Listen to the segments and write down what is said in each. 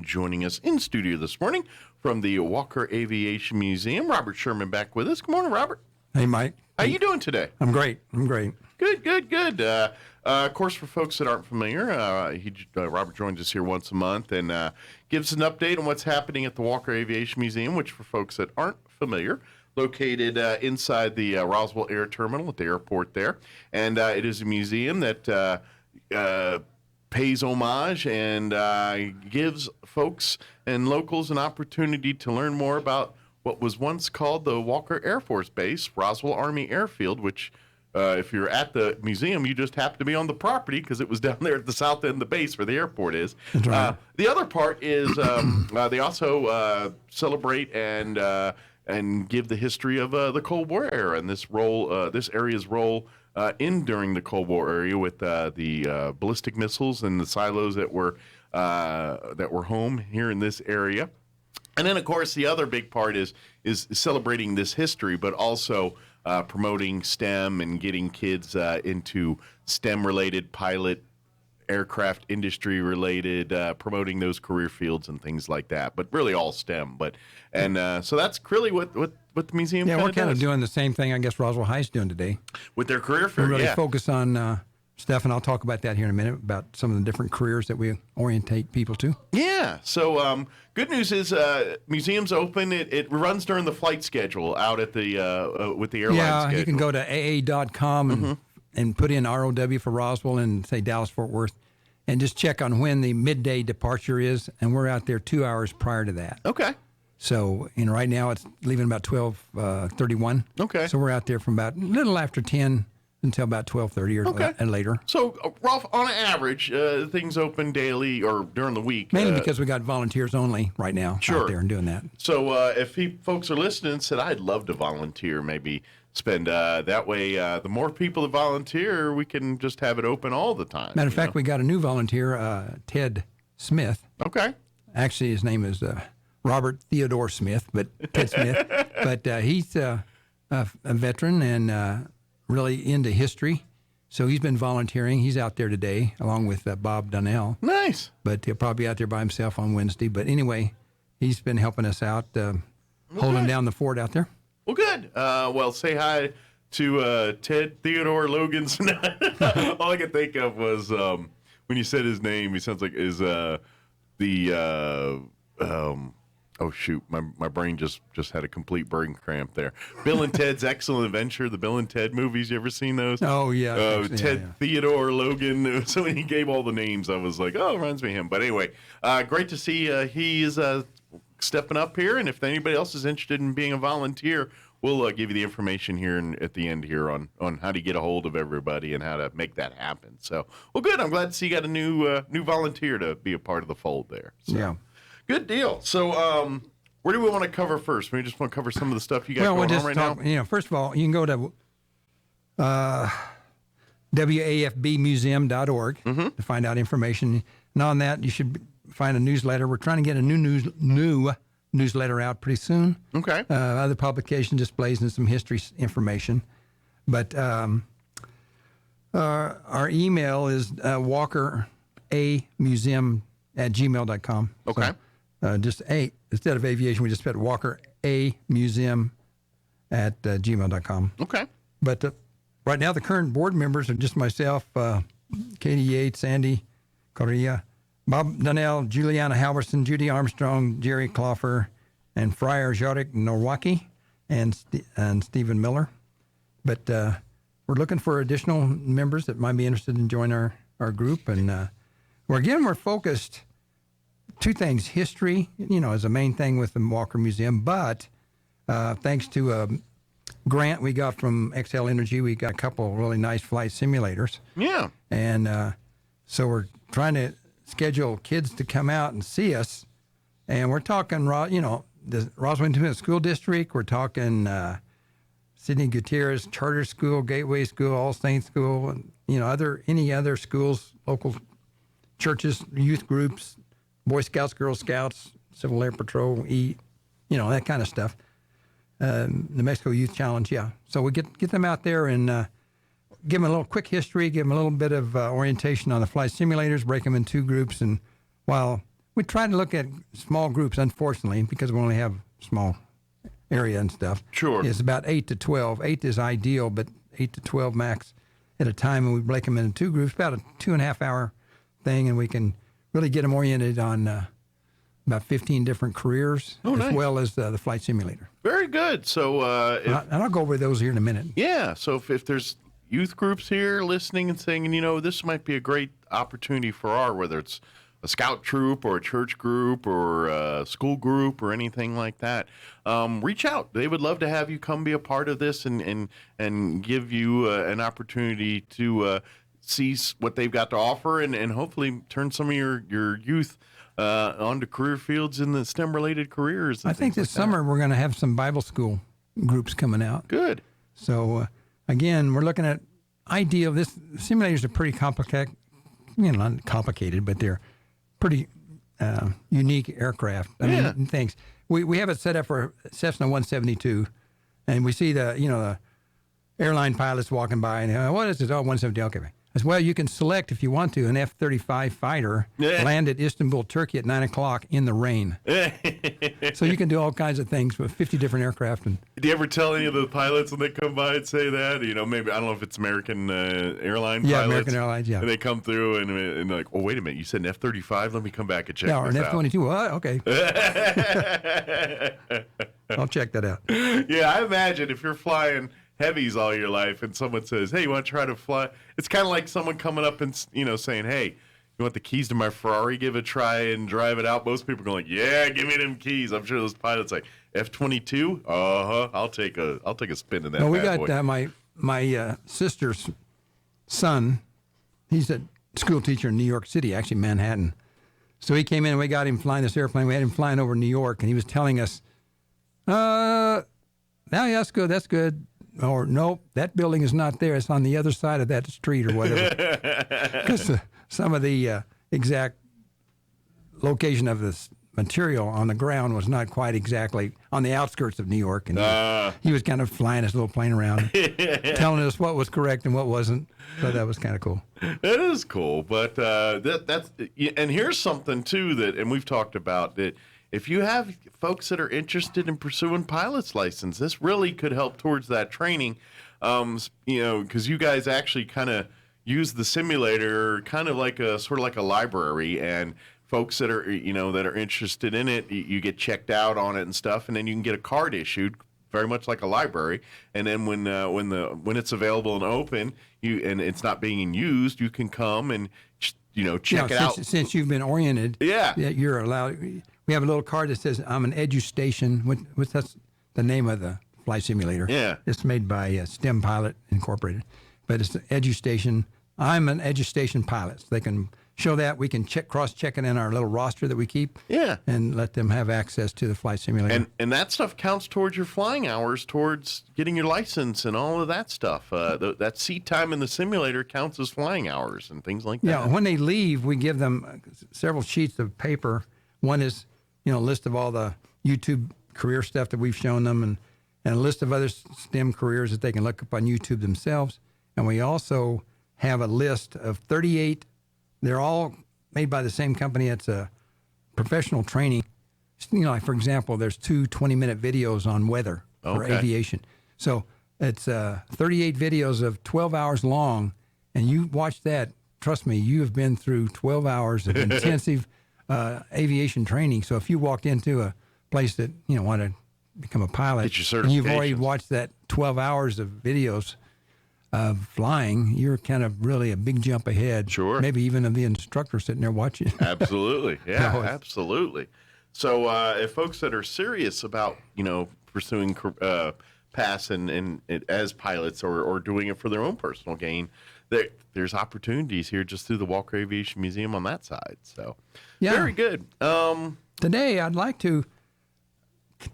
And joining us in studio this morning from the Walker Aviation Museum, Robert Sherman back with us. Good morning, Robert. Hey, Mike. How you doing today? I'm great. Good. Of course, for folks that aren't familiar, Robert joins us here once a month and gives an update on what's happening at the Walker Aviation Museum, which for folks that aren't familiar, located inside the Roswell Air Terminal at the airport there. And it is a museum that pays homage and gives folks and locals an opportunity to learn more about what was once called the Walker Air Force Base, Roswell Army Airfield, which if you're at the museum, you just happen to be on the property because it was down there at the south end of the base where the airport is. That's right. The other part is they also celebrate and give the history of the Cold War era and this area's role during the Cold War area with the ballistic missiles and the silos that were home here in this area. And then, of course, the other big part is celebrating this history, but also promoting STEM and getting kids into STEM-related pilot, aircraft industry-related, promoting those career fields and things like that. But really all STEM. So that's really what the museum Yeah, we're kind of does. doing the same thing, I guess, Roswell High's doing today. With their career We field, really yeah. focus on stuff, and I'll talk about that here in a minute, about some of the different careers that we orientate people to. Yeah. So good news is museum's open. It runs during the flight schedule out at the with the airline schedule. You can go to aa.com and put in ROW for Roswell and say Dallas-Fort Worth, and just check on when the midday departure is, and we're out there 2 hours prior to that. Okay. So, right now it's leaving about 12:31. Okay. So we're out there from about a little after 10 until about 12:30 or later. So, Ralph, on average, things open daily or during the week. Mainly because we got volunteers only right now Sure. out there and doing that. So, if folks are listening and said, I'd love to volunteer, maybe spend that way, the more people that volunteer, we can just have it open all the time. Matter of fact, we got a new volunteer, Ted Smith. Okay. Actually, his name is Robert Theodore Smith, but Ted Smith. But he's a veteran and really into history. So he's been volunteering. He's out there today along with Bob Donnell. Nice. But he'll probably be out there by himself on Wednesday. But anyway, he's been helping us out, holding down the fort out there. Well, good. Well, say hi to Ted Theodore Logan. All I could think of was when you said his name, he sounds like oh shoot, my brain just had a complete brain cramp there. Bill and Ted's Excellent Adventure, the Bill and Ted movies. You ever seen those? Oh, yeah. Ted Theodore Logan. So when he gave all the names, I was like, oh, it reminds me of him. But anyway, great to see he is stepping up here. And if anybody else is interested in being a volunteer, we'll give you the information here at the end here on how to get a hold of everybody and how to make that happen. So, well, good. I'm glad to see you got a new volunteer to be a part of the fold there. So. Yeah. Good deal. So, where do we want to cover first? We just want to cover some of the stuff you got going on right now. First of all, you can go to wafbmuseum.org to find out information. And on that, you should find a newsletter. We're trying to get a new newsletter out pretty soon. Okay. Other publication displays and some history information. But our email is walkeramuseum@gmail.com. Okay. So, instead of aviation, we just put walkeramuseum@gmail.com. Okay. But right now, the current board members are just myself, Katie Yates, Sandy Correa, Bob Donnell, Juliana Halverson, Judy Armstrong, Jerry Cloffer, and Friar Jarek Nowacki, and Stephen Miller. But we're looking for additional members that might be interested in joining our group. And we're focused. Two things: history, is the main thing with the Walker Museum. But thanks to a grant we got from XL Energy, we got a couple of really nice flight simulators. Yeah. And so we're trying to schedule kids to come out and see us. And we're talking, the Roswell Independent School District. We're talking Sidney Gutierrez Charter School, Gateway School, All Saints School, and any other schools, local churches, youth groups, Boy Scouts, Girl Scouts, Civil Air Patrol, that kind of stuff. New Mexico Youth Challenge, yeah. So we get them out there and give them a little quick history, give them a little bit of orientation on the flight simulators, break them in two groups, and while we try to look at small groups, unfortunately, because we only have small area and stuff. Sure. It's about 8 to 12. 8 is ideal, but 8 to 12 max at a time, and we break them into 2 groups, about a 2.5 hour thing, and we can really get them oriented on about 15 different careers, nice. well as the flight simulator. Very good. So, And I'll go over those here in a minute. yeah. So if there's youth groups here listening and saying, this might be a great opportunity for whether it's a scout troop or a church group or a school group or anything like that, reach out. They would love to have you come be a part of this and give you an opportunity to see what they've got to offer and hopefully turn some of your youth onto career fields in the STEM-related careers. I think this summer we're going to have some Bible school groups coming out. Good. So, again, we're looking at ideal. This simulators are pretty complicated, not complicated, but they're pretty unique aircraft. I mean, things. We have it set up for Cessna 172, and we see the airline pilots walking by, and what is this? Oh, 170. Okay. As well, you can select if you want to an F-35 fighter land at Istanbul, Turkey at 9 o'clock in the rain. So you can do all kinds of things with 50 different aircraft. And do you ever tell any of the pilots when they come by and say that? Maybe I don't know if it's American airline pilots. Yeah, American Airlines. Yeah. And they come through and they're like, oh, wait a minute, you said an F-35? Let me come back and check. Yeah, or an this F-22. Well, okay. I'll check that out. Yeah, I imagine if you're flying heavies all your life and someone says, hey, you want to try to fly? It's kind of like someone coming up and saying, hey, you want the keys to my Ferrari? Give it a try and drive it out. Most people are going, yeah, give me them keys. I'm sure those pilots like F-22. I'll take a spin in that. No, we bad got boy. my sister's son. He's a school teacher in New York City, actually Manhattan. So he came in and we got him flying this airplane. We had him flying over New York, and he was telling us, yeah, that's good. That's good. Or nope, that building is not there. It's on the other side of that street or whatever. Because some of the exact location of this material on the ground was not quite exactly on the outskirts of New York. And he was kind of flying his little plane around, telling us what was correct and what wasn't. So that was kind of cool. It is cool. But that's and here's something, too, and we've talked about that. If you have folks that are interested in pursuing pilot's license, this really could help towards that training, because you guys actually kind of use the simulator kind of like a library, and folks that are that are interested in it, you get checked out on it and stuff, and then you can get a card issued, very much like a library. And then when it's available and open, and it's not being used, you can come and check it out. Since you've been oriented, you're allowed. We have a little card that says, I'm an EduStation, which that's the name of the flight simulator. Yeah. It's made by STEM Pilot Incorporated. But it's EduStation. I'm an EduStation pilot. So they can show that. We can cross-check it in our little roster that we keep. Yeah. And let them have access to the flight simulator. And that stuff counts towards your flying hours, towards getting your license and all of that stuff. That seat time in the simulator counts as flying hours and things like that. Yeah, when they leave, we give them several sheets of paper. One is a list of all the YouTube career stuff that we've shown them and a list of other STEM careers that they can look up on YouTube themselves. And we also have a list of 38. They're all made by the same company. It's a professional training. Like, for example, there's 2 20-minute videos on weather for aviation. So it's 38 videos of 12 hours long. And you watch that, trust me, you have been through 12 hours of intensive aviation training. So if you walked into a place that want to become a pilot, and you've already watched that 12 hours of videos of flying, you're kind of really a big jump ahead. Sure. Maybe even of the instructor sitting there watching. Absolutely. Yeah, absolutely. So if folks that are serious about pursuing pass and as pilots or doing it for their own personal gain, there's opportunities here just through the Walker Aviation Museum on that side. So, very good. Today, I'd like to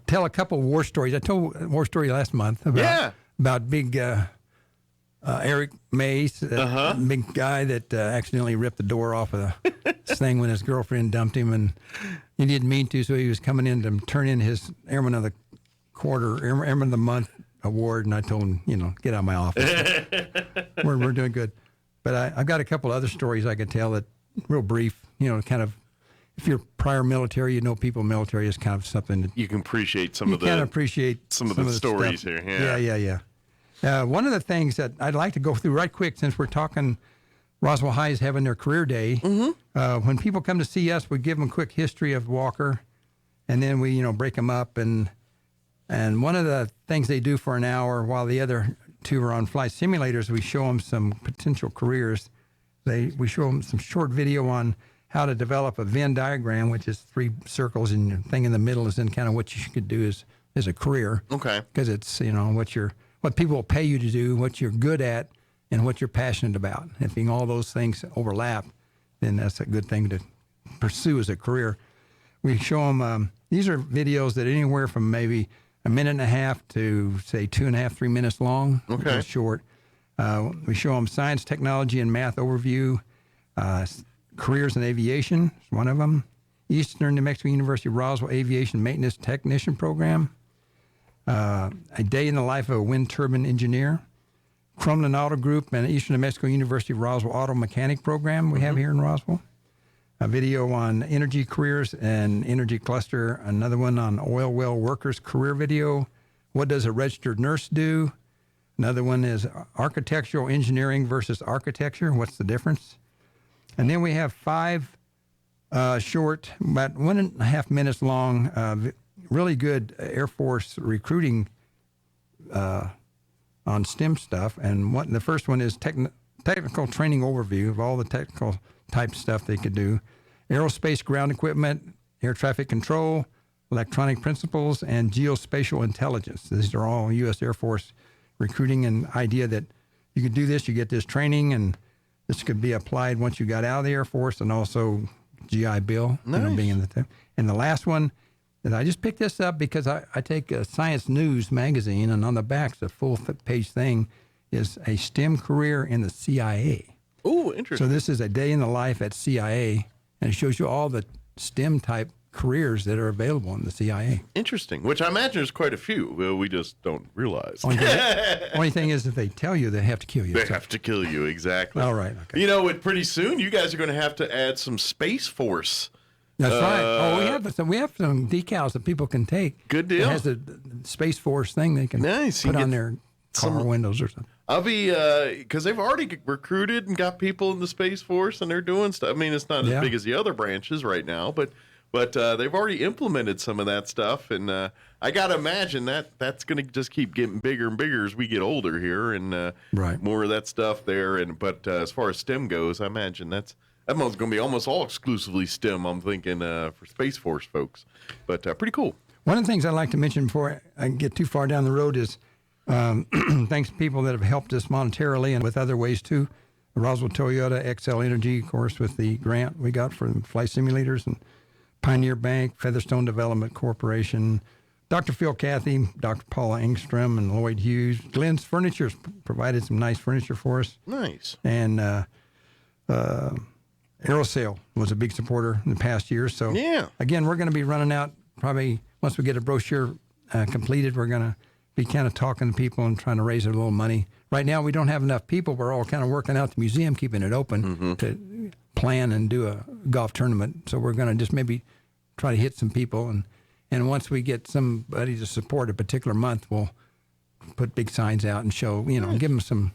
tell a couple of war stories. I told a war story last month about big Eric Mays, big guy that accidentally ripped the door off of this thing when his girlfriend dumped him, and he didn't mean to, so he was coming in to turn in his Airman of the Quarter, Airman of the Month award, and I told him, get out of my office. we're doing good. But I've got a couple other stories I could tell that real brief, kind of if you're prior military, you know people military is kind of something that You can appreciate some you of can the appreciate some of the stories stuff. here. Yeah. One of the things that I'd like to go through right quick, since we're talking Roswell High is having their career day. When people come to see us, we give them a quick history of Walker, and then we break them up. And one of the things they do for an hour while the other two are on flight simulators, we show them some potential careers. We show them some short video on how to develop a Venn diagram, which is 3 circles, and the thing in the middle is then kind of what you could do as a career. Okay. Because it's what people will pay you to do, what you're good at, and what you're passionate about. If all those things overlap, then that's a good thing to pursue as a career. We show them, these are videos that anywhere from maybe a minute and a half to say 2.5, 3 minutes long. Okay. They're short. We show them science, technology, and math overview. Careers in aviation is one of them. Eastern New Mexico University Roswell Aviation Maintenance Technician Program. A day in the life of a wind turbine engineer. Crumlin Auto Group and Eastern New Mexico University Roswell Auto Mechanic Program we have here in Roswell. A video on energy careers and energy cluster. Another one on oil well workers career video. What does a registered nurse do? Another one is architectural engineering versus architecture. What's the difference? And then we have 5 short, about 1.5 minutes long, really good Air Force recruiting on STEM stuff. And the first one is technical training overview of all the technical type stuff they could do. Aerospace ground equipment, air traffic control, electronic principles, and geospatial intelligence. These are all U.S. Air Force recruiting, and idea that you could do this, you get this training, and this could be applied once you got out of the Air Force, and also GI Bill, Nice. being in the thing. And the last one, and I just picked this up because I take Science News magazine, and on the back, the full-page thing is a STEM career in the CIA. Oh, So interesting. this is a day in the life at CIA, and it shows you all the STEM-type careers that are available in the CIA. Interesting. Which I imagine there's quite a few. Well, we just don't realize. Only thing is, if they tell you, they have to kill you. They So- have to kill you, exactly. All right, okay. You know, pretty soon you guys are going to have to add some Space Force. That's right. Oh, we have some decals that people can take. Good deal. It has a Space Force thing they can Nice. You put can on get their car some- windows or something. I'll be, because they've already recruited and got people in the Space Force, and they're doing stuff. I mean, it's not as Yeah. big as the other branches right now, but they've already implemented some of that stuff, and I got to imagine that's going to just keep getting bigger and bigger as we get older here, and Right. more of that stuff there. But as far as STEM goes, I imagine that one's going to be almost all exclusively STEM, I'm thinking, for Space Force folks. But pretty cool. One of the things I'd like to mention before I get too far down the road is thanks to people that have helped us monetarily and with other ways too. Roswell Toyota, XL Energy, of course, with the grant we got for flight simulators, and Pioneer Bank, Featherstone Development Corporation, Dr. Phil Cathy, Dr. Paula Engstrom, and Lloyd Hughes. Glenn's Furniture's provided some nice furniture for us. Nice. And Aerosail was a big supporter in the past years. So Yeah. again, we're going to be running out probably once we get a brochure completed. We're going to be kind of talking to people and trying to raise a little money. Right now, we don't have enough people. We're all kind of working out the museum, keeping it open to plan and do a golf tournament. So we're going to just maybe try to hit some people. And once we get somebody to support a particular month, we'll put big signs out and show, give them some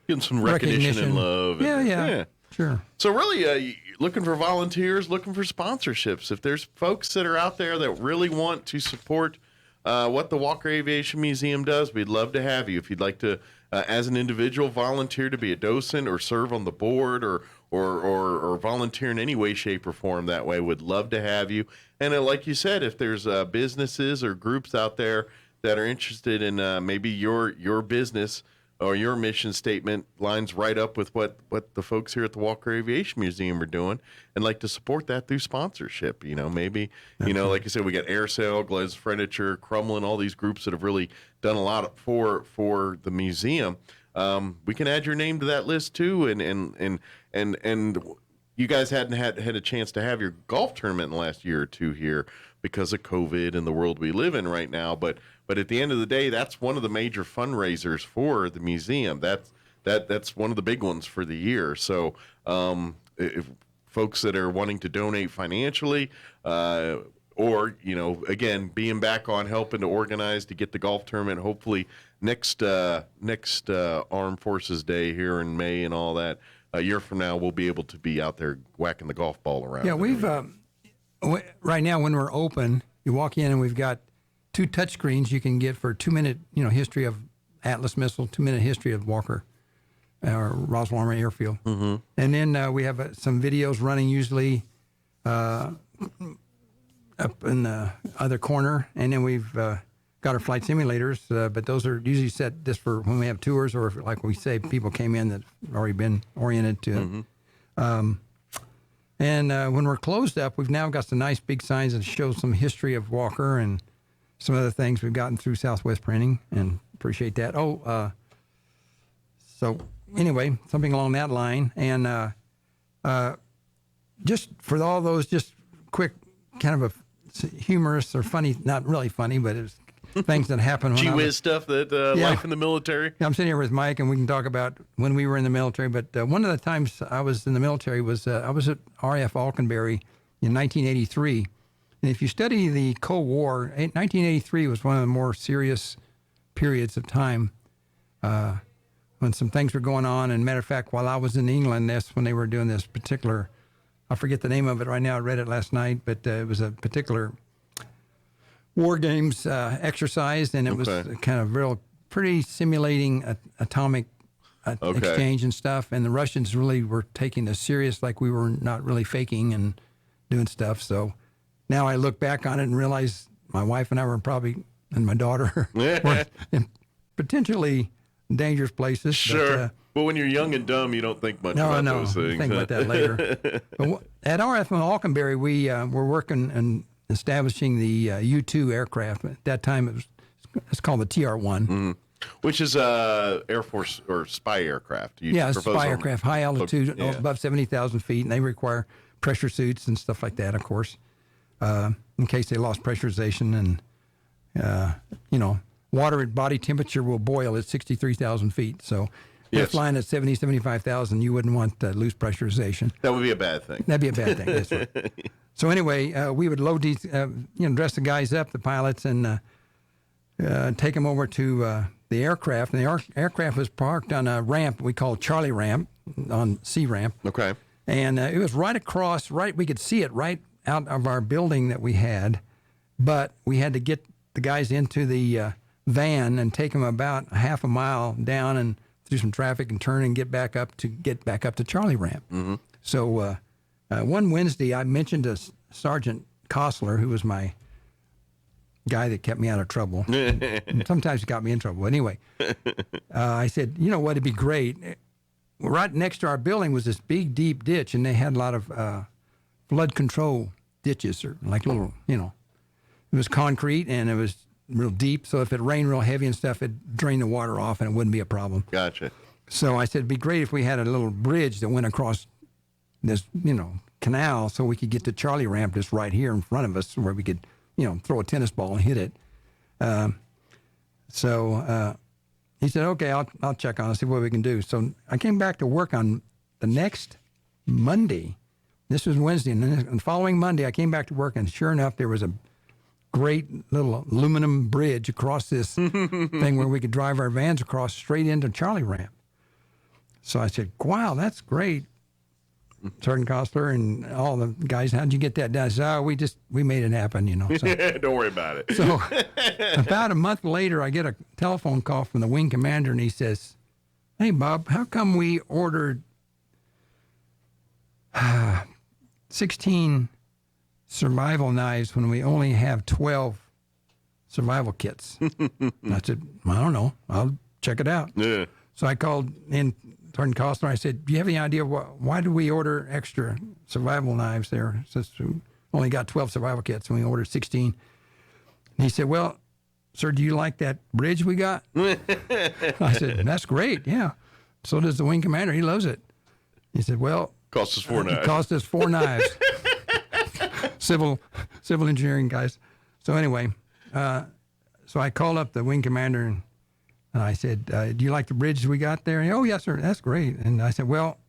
Getting some recognition and love. Yeah. Sure. So really, looking for volunteers, looking for sponsorships. If there's folks that are out there that really want to support what the Walker Aviation Museum does, we'd love to have you. If you'd like to, as an individual, volunteer to be a docent or serve on the board or volunteer in any way, shape, or form that way, would love to have you. And like you said, if there's businesses or groups out there that are interested in maybe your business or your mission statement lines right up with what the folks here at the Walker Aviation Museum are doing, and like to support that through sponsorship. Maybe, like I said, we got Airsail, Glenn's Furniture, Crumlin, all these groups that have really done a lot for the museum. We can add your name to that list too, and you guys hadn't had a chance to have your golf tournament in the last year or two here because of COVID and the world we live in right now. But at the end of the day, that's one of the major fundraisers for the museum. That's one of the big ones for the year. So folks that are wanting to donate financially, or, again, being back on helping to organize to get the golf tournament, hopefully next Armed Forces Day here in May and all that, a year from now, we'll be able to be out there whacking the golf ball around. Yeah, we've, right now when we're open, you walk in and we've got 2 touch screens you can get for a 2-minute, history of Atlas missile, 2-minute history of Walker or Roswell Army Airfield. Mm-hmm. And then we have some videos running usually up in the other corner. And then we've got our flight simulators, but those are usually set just for when we have tours or if, like we say, people came in that have already been oriented to it. Mm-hmm. And when we're closed up, we've now got some nice big signs that show some history of Walker and some other things we've gotten through Southwest Printing, and appreciate that. So anyway, something along that line. And just for all those just quick kind of a humorous or funny, not really funny, but it's things that happen. Gee whiz stuff that life in the military. I'm sitting here with Mike, and we can talk about when we were in the military. But one of the times I was in the military was I was at RAF Alconbury in 1983. And if you study the Cold War, 1983 was one of the more serious periods of time when some things were going on. And matter of fact, while I was in England, that's when they were doing this particular, I forget the name of it right now. I read it last night, but it was a particular war games exercise, and it was kind of pretty simulating atomic exchange and stuff. And the Russians really were taking this serious, like we were not really faking and doing stuff. So now I look back on it and realize my wife and I were probably, and my daughter, were in potentially dangerous places. Sure. But when you're young and dumb, you don't think much about those things. Think about that later. But at RF Alconbury, we were working and establishing the U-2 aircraft. At that time, it's called the TR-1. Which is Air Force or spy aircraft. Spy aircraft, high altitude, above 70,000 feet, and they require pressure suits and stuff like that, of course, in case they lost pressurization. And, water at body temperature will boil at 63,000 feet. So if you're flying at 70, 75,000, you wouldn't want to lose pressurization. That would be a bad thing. That'd be a bad thing. That's right. So anyway, we would load these, dress the guys up, the pilots, and take them over to the aircraft. And the aircraft was parked on a ramp we call Charlie Ramp, on C ramp. Okay. And it was right across, we could see it right out of our building that we had, but we had to get the guys into the van and take them about half a mile down and through some traffic and turn and get back up to Charlie Ramp. Mm-hmm. So one Wednesday, I mentioned to Sergeant Kostler, who was my guy that kept me out of trouble. And sometimes he got me in trouble. But anyway, I said, you know what, it'd be great. Right next to our building was this big, deep ditch, and they had a lot of flood control ditches, or like little, it was concrete and it was real deep. So if it rained real heavy and stuff, it'd drain the water off and it wouldn't be a problem. Gotcha. So I said, it'd be great if we had a little bridge that went across this, canal, so we could get to Charlie Ramp just right here in front of us, where we could, throw a tennis ball and hit it. So he said, okay, I'll check on it, see what we can do. So I came back to work on the next Monday. This was Wednesday, and then the following Monday I came back to work, and sure enough, there was a great little aluminum bridge across this thing where we could drive our vans across straight into Charlie Ramp. So I said, wow, that's great. Sergeant Kostler and all the guys, how'd you get that done? I said, we made it happen, So, don't worry about it. So about a month later, I get a telephone call from the wing commander, and he says, hey, Bob, how come we ordered 16 survival knives when we only have 12 survival kits? I said, I don't know. I'll check it out. Yeah. So I called in Sergeant Kostler. I said, do you have any idea why did we order extra survival knives there? Since we only got 12 survival kits and we ordered 16. And he said, well, sir, do you like that bridge we got? I said, that's great. Yeah. So does the wing commander. He loves it. He said, well, cost us 4 knives. It cost us 4 knives. Civil engineering guys. So anyway, so I called up the wing commander and I said, do you like the bridge we got there? And, oh, yes, sir. That's great. And I said, well,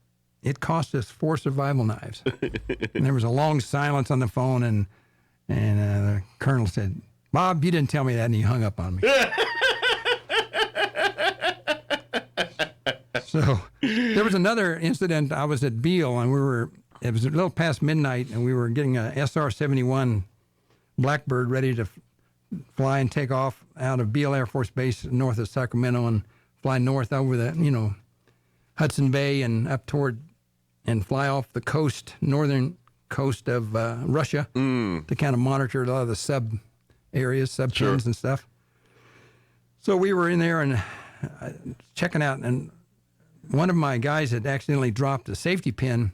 it cost us 4 survival knives. And there was a long silence on the phone, and the colonel said, "Bob, you didn't tell me that," and he hung up on me. So there was another incident. I was at Beale, and it was a little past midnight, and we were getting a SR-71 Blackbird ready to fly and take off out of Beale Air Force Base north of Sacramento and fly north over the, Hudson Bay and up toward and fly off the northern coast of Russia to kind of monitor a lot of the sub pins and stuff. So we were in there and checking out, and one of my guys had accidentally dropped a safety pin,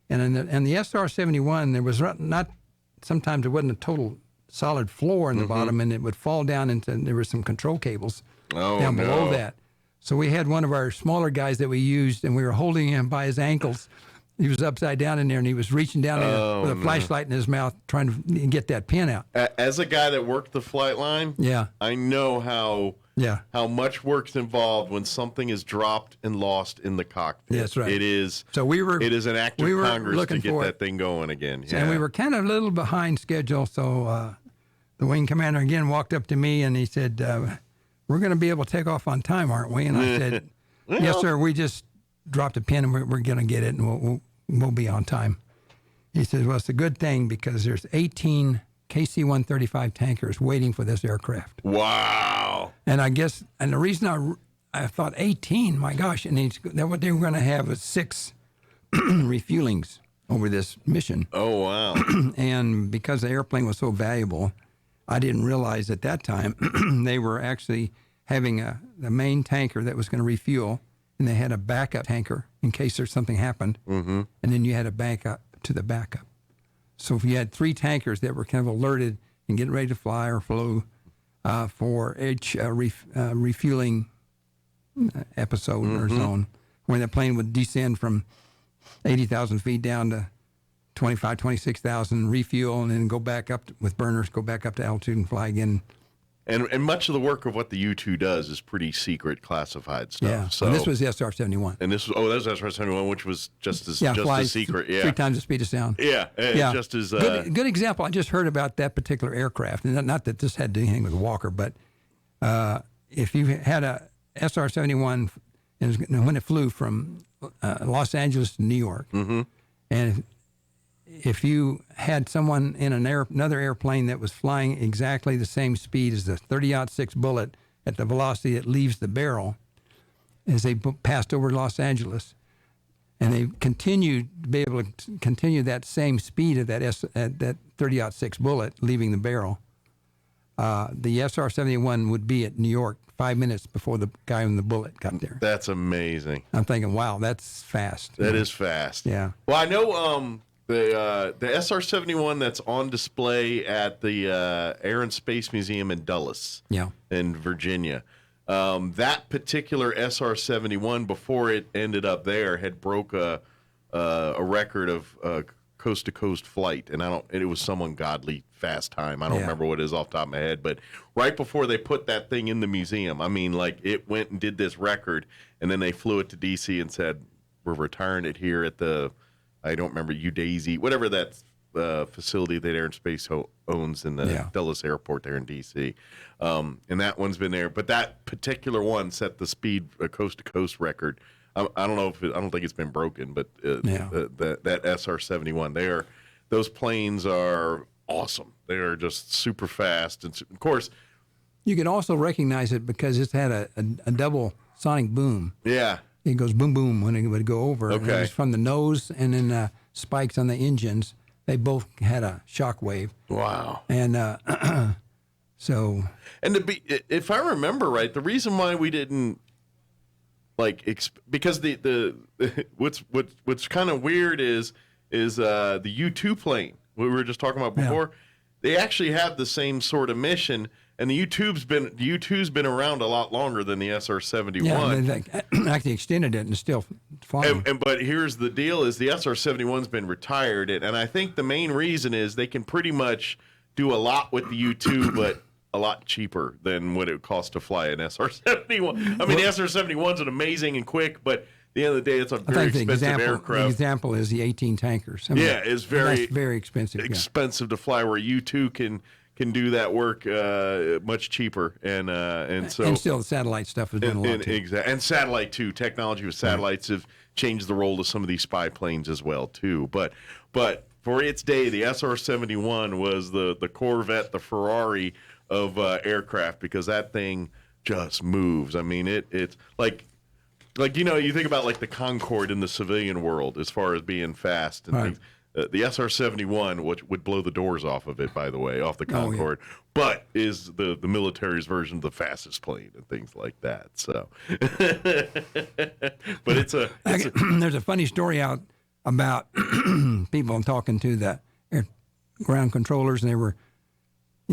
and the SR-71, there was not, sometimes it wasn't a total solid floor in the bottom, and it would fall down into, there were some control cables down below that. So we had one of our smaller guys that we used, and we were holding him by his ankles. He was upside down in there, and he was reaching down there with a flashlight in his mouth trying to get that pin out. As a guy that worked the flight line, I know how much work's involved when something is dropped and lost in the cockpit. That's right. It is. So it is an act of Congress to get that thing going again. Yeah. And we were kind of a little behind schedule, so the wing commander again walked up to me and he said, "We're going to be able to take off on time, aren't we?" And I said, "Yes, sir. We just dropped a pin and we're going to get it, and we'll be on time." He says, "Well, it's a good thing because there's 18 KC-135 tankers waiting for this aircraft." Wow. And I guess, and the reason I thought 18, my gosh, and what they were going to have was 6 refuelings over this mission. Oh, wow. And because the airplane was so valuable, I didn't realize at that time they were actually having the main tanker that was going to refuel, and they had a backup tanker in case there's something happened, and then you had a backup to the backup. So if you had 3 tankers that were kind of alerted and getting ready to fly or flew for each refueling episode or zone, when the plane would descend from 80,000 feet down to 25, 26,000, refuel, and then go back up with burners, go back up to altitude and fly again. And much of the work of what the U-2 does is pretty secret, classified stuff. Yeah. So and this was the SR-71. And this was that was SR-71, which was just as secret. Yeah. 3 times the speed of sound. Yeah. Just as good example. I just heard about that particular aircraft, and not that this had to do anything with Walker, but if you had a SR-71, and when it flew from Los Angeles to New York, and if you had someone in another airplane that was flying exactly the same speed as the 30-06 bullet at the velocity that leaves the barrel, as they passed over Los Angeles, and they continued to be able to continue that same speed of that 30-06 bullet leaving the barrel, the SR-71 would be at New York 5 minutes before the guy in the bullet got there. That's amazing. I'm thinking, wow, that's fast. That is fast. Yeah. Well, I know the SR-71 that's on display at the Air and Space Museum in Dulles, in Virginia. That particular SR-71, before it ended up there, had broke a record of coast-to-coast flight, and it was some ungodly fast time. I don't remember what it is off the top of my head, but right before they put that thing in the museum, I mean, like, it went and did this record, and then they flew it to D.C. and said, "We're retiring it here at the," I don't remember, UDAZ, whatever that facility that Air and Space owns in the Dulles Airport there in D.C. And that one's been there. But that particular one set the speed coast-to-coast record. I don't know if I don't think it's been broken, but that SR-71 those planes are awesome. They are just super fast. And of course, you can also recognize it because it's had a double sonic boom. Yeah. It goes boom, boom when it would go over. Okay. And it was from the nose and then the spikes on the engines. They both had a shock wave. Wow. And so. And if I remember right, the reason why we didn't because the what's kind of weird is the U-2 plane we were just talking about before. Yeah. They actually have the same sort of mission. And the U-2's been around a lot longer than the SR-71. Yeah, they actually extended it and it's still flying. But here's the deal: is the SR-71's been retired, and I think the main reason is they can pretty much do a lot with the U-2, but a lot cheaper than what it would cost to fly an SR-71. I mean, the SR-71's an amazing and quick, but the end of the day, it's a very expensive The aircraft. example is the 18 tankers. Yeah, it's that's very expensive. expensive to fly. Where U-2 can do that work much cheaper, and still the satellite stuff is doing a lot too. And satellite too. Technology with satellites have changed the role of some of these spy planes as well too. But for its day, the SR-71 was the Corvette, the Ferrari of aircraft, because that thing just moves. I mean, it's like you think about like the Concorde in the civilian world as far as being fast and things. The SR-71, which would blow the doors off of it, by the way, off the Concorde, but is the military's version of the fastest plane and things like that. So, but there's a funny story out about people talking to the ground controllers, and they were,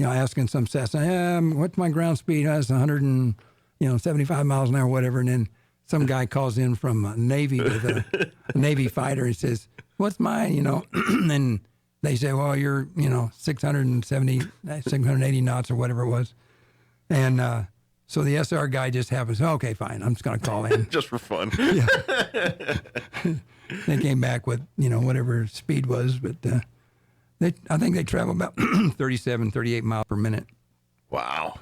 asking some Cessna, what's my ground speed? That's 175 miles an hour, whatever. And then some guy calls in from Navy with a Navy fighter and says, what's mine, and they say, well, you're, 680 knots or whatever it was. And so the SR guy just happens, okay, fine, I'm just going to call in. Just for fun. Yeah. They came back with, whatever speed was, but I think they travel about 37, 38 miles per minute. Wow.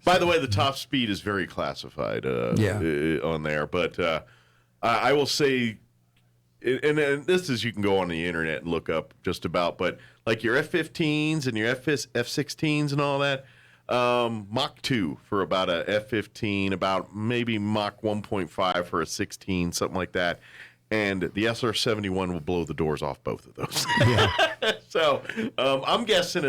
By the way, the top speed is very classified on there. But I will say, and this is, you can go on the internet and look up just about, but like your F-15s and your F-16s and all that, Mach 2 for about a F-15, about maybe Mach 1.5 for a 16, something like that. And the SR-71 will blow the doors off both of those. Yeah. So I'm guessing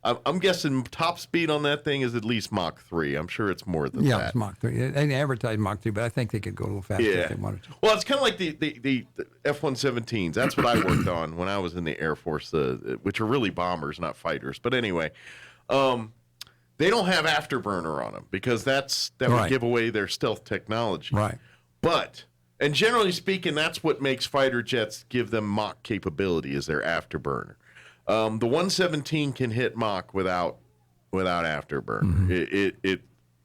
I'm guessing top speed on that thing is at least Mach 3. I'm sure it's more than that. Yeah, it's Mach 3. They advertise Mach 3, but I think they could go a little faster if they wanted to. Well, it's kind of like the F-117s. That's what I worked on when I was in the Air Force, which are really bombers, not fighters. But anyway, they don't have afterburner on them because that would give away their stealth technology. Right. And generally speaking, that's what makes fighter jets give them Mach capability, is their afterburner. The 117 can hit Mach without afterburner. Mm-hmm.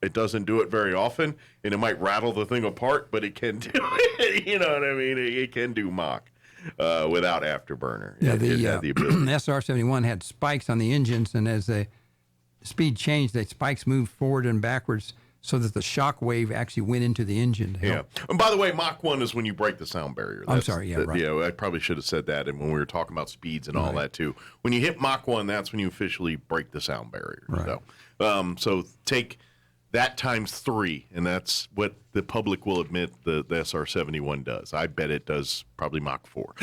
It doesn't do it very often, and it might rattle the thing apart, but it can do it. You know what I mean? It can do Mach without afterburner. Yeah, the ability. SR-71 had spikes on the engines, and as the speed changed, the spikes moved forward and backwards, so that the shock wave actually went into the engine. Yeah. And by the way, Mach 1 is when you break the sound barrier. I'm sorry, right. Yeah, I probably should have said that when we were talking about speeds and all that too. When you hit Mach 1, that's when you officially break the sound barrier. Right. So take that times 3, and that's what the public will admit the SR-71 does. I bet it does probably Mach 4.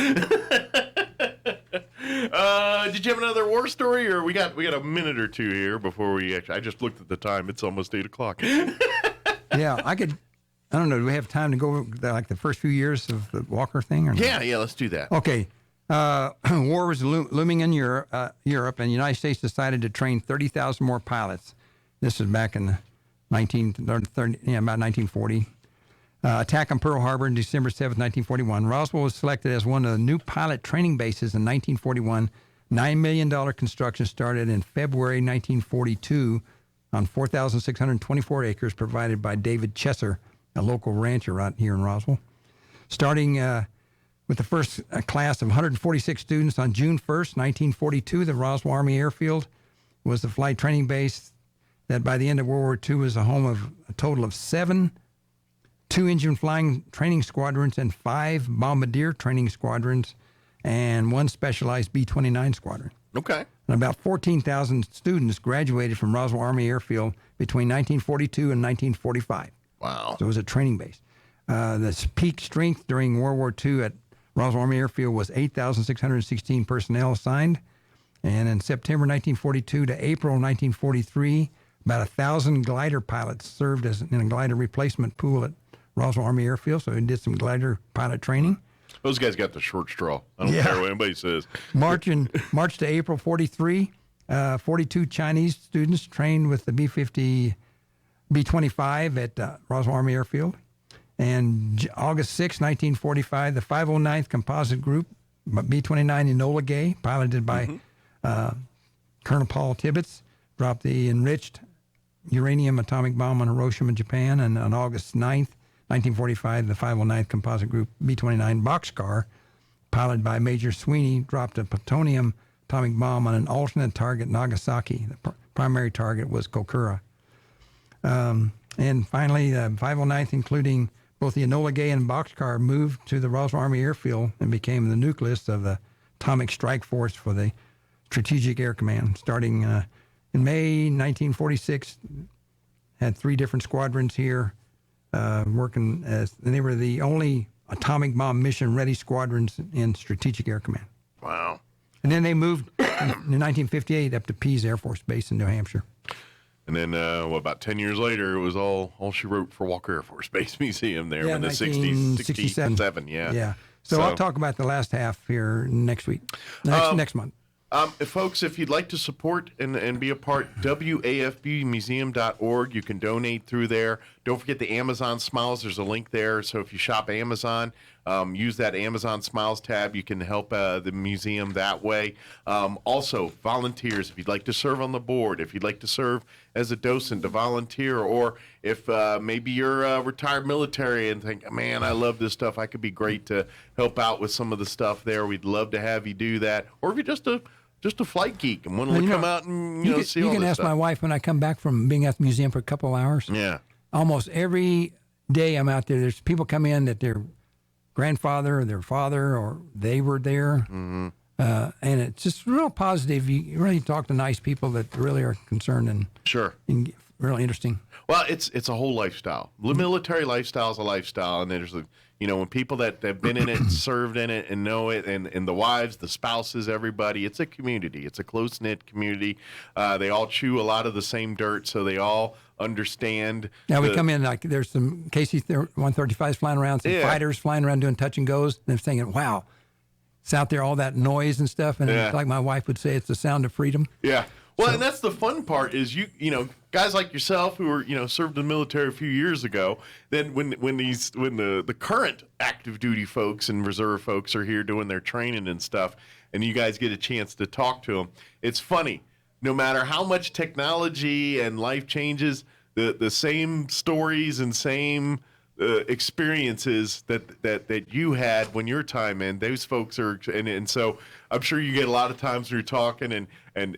Did you have another war story, or we got a minute or two here before we actually? I just looked at the time; it's almost 8:00. Yeah, I don't know. Do we have time to go like the first few years of the Walker thing? Or yeah, let's do that. Okay. War was looming in Europe, and the United States decided to train 30,000 more pilots. This is back in about 1940. Attack on Pearl Harbor on December 7th, 1941. Roswell was selected as one of the new pilot training bases in 1941. $9 million construction started in February 1942 on 4,624 acres provided by David Chesser, a local rancher right here in Roswell. Starting with the first class of 146 students on June 1st, 1942, the Roswell Army Airfield was the flight training base that by the end of World War II was the home of a total of 7 2-engine flying training squadrons and 5 bombardier training squadrons and 1 specialized B-29 squadron. Okay. And about 14,000 students graduated from Roswell Army Airfield between 1942 and 1945. Wow. So it was a training base. The peak strength during World War II at Roswell Army Airfield was 8,616 personnel assigned. And in September 1942 to April 1943, about 1,000 glider pilots served as in a glider replacement pool at Roswell Army Airfield, so he did some glider pilot training. Those guys got the short straw. I don't care what anybody says. March to April 43, 42 Chinese students trained with the B-25 at Roswell Army Airfield. And August 6, 1945, the 509th Composite Group, B-29 Enola Gay, piloted by Colonel Paul Tibbets, dropped the enriched uranium atomic bomb on Hiroshima, Japan. And on August 9th, 1945, the 509th Composite Group B-29 boxcar, piloted by Major Sweeney, dropped a plutonium atomic bomb on an alternate target, Nagasaki. The primary target was Kokura. And finally, the 509th, including both the Enola Gay and boxcar, moved to the Roswell Army Airfield and became the nucleus of the Atomic Strike Force for the Strategic Air Command. Starting in May 1946, had 3 different squadrons here working as, and they were the only atomic bomb mission-ready squadrons in Strategic Air Command. Wow. And then they moved in 1958 up to Pease Air Force Base in New Hampshire. And then, about 10 years later, it was all she wrote for Walker Air Force Base Museum there in the 60s, 67. Yeah. So I'll talk about the last half here next week, next month. Folks, if you'd like to support and be a part, wafbmuseum.org. You can donate through there. Don't forget the Amazon Smiles. There's a link there. So if you shop Amazon, use that Amazon Smiles tab. You can help the museum that way. Also, volunteers, if you'd like to serve on the board, if you'd like to serve as a docent, a volunteer, or if maybe you're retired military and think, man, I love this stuff. I could be great to help out with some of the stuff there. We'd love to have you do that. Or if you're just a flight geek and want to come out and see all this stuff. You can ask my wife when I come back from being at the museum for a couple of hours. Yeah. Almost every day I'm out there, there's people come in that their grandfather or their father or they were there. Mm-hmm. And it's just real positive. You really talk to nice people that really are concerned and really interesting. Well, it's a whole lifestyle. The military lifestyle is a lifestyle, and there's when people that have been in it and served in it and know it, and the wives, the spouses, everybody, it's a community. It's a close-knit community. They all chew a lot of the same dirt, so they all understand. Now we come in, like there's some KC-135s flying around, some fighters flying around doing touch and goes, and they're thinking, wow, it's out there, all that noise and stuff, and like my wife would say, it's the sound of freedom. Yeah. Well, and that's the fun part is guys like yourself who were served in the military a few years ago. Then when the current active duty folks and reserve folks are here doing their training and stuff, and you guys get a chance to talk to them, it's funny. No matter how much technology and life changes, the same stories and same experiences that you had when your time in, those folks are, and so I'm sure you get a lot of times when you're talking and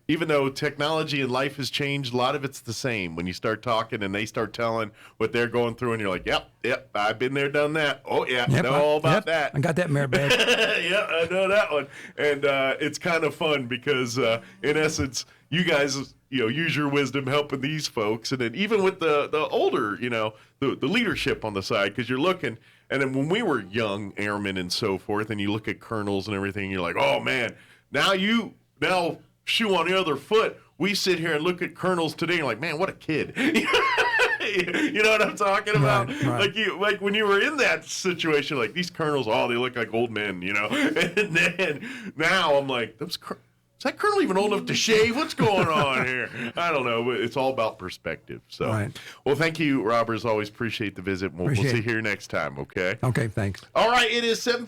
even though technology and life has changed, a lot of it's the same when you start talking and they start telling what they're going through, and you're like, yep, I've been there, done that. Oh yeah, know all about that. I got that merit badge. Yeah, I know that one. And it's kind of fun because in essence, you guys use your wisdom helping these folks, and then even with the older, the leadership on the side, because you're looking, and then when we were young airmen and so forth, and you look at colonels and everything, you're like, oh man, now shoe on the other foot. We sit here and look at colonels today, and you're like, man, what a kid. You know what I'm talking about? Right. Like when you were in that situation, like these colonels, they look like old men, And then now I'm like, is that colonel even old enough to shave? What's going on here? I don't know. It's all about perspective. So, Well, thank you, Robert. As always, appreciate the visit. We'll see you here next time. Okay. Okay. Thanks. All right. It is 7:50.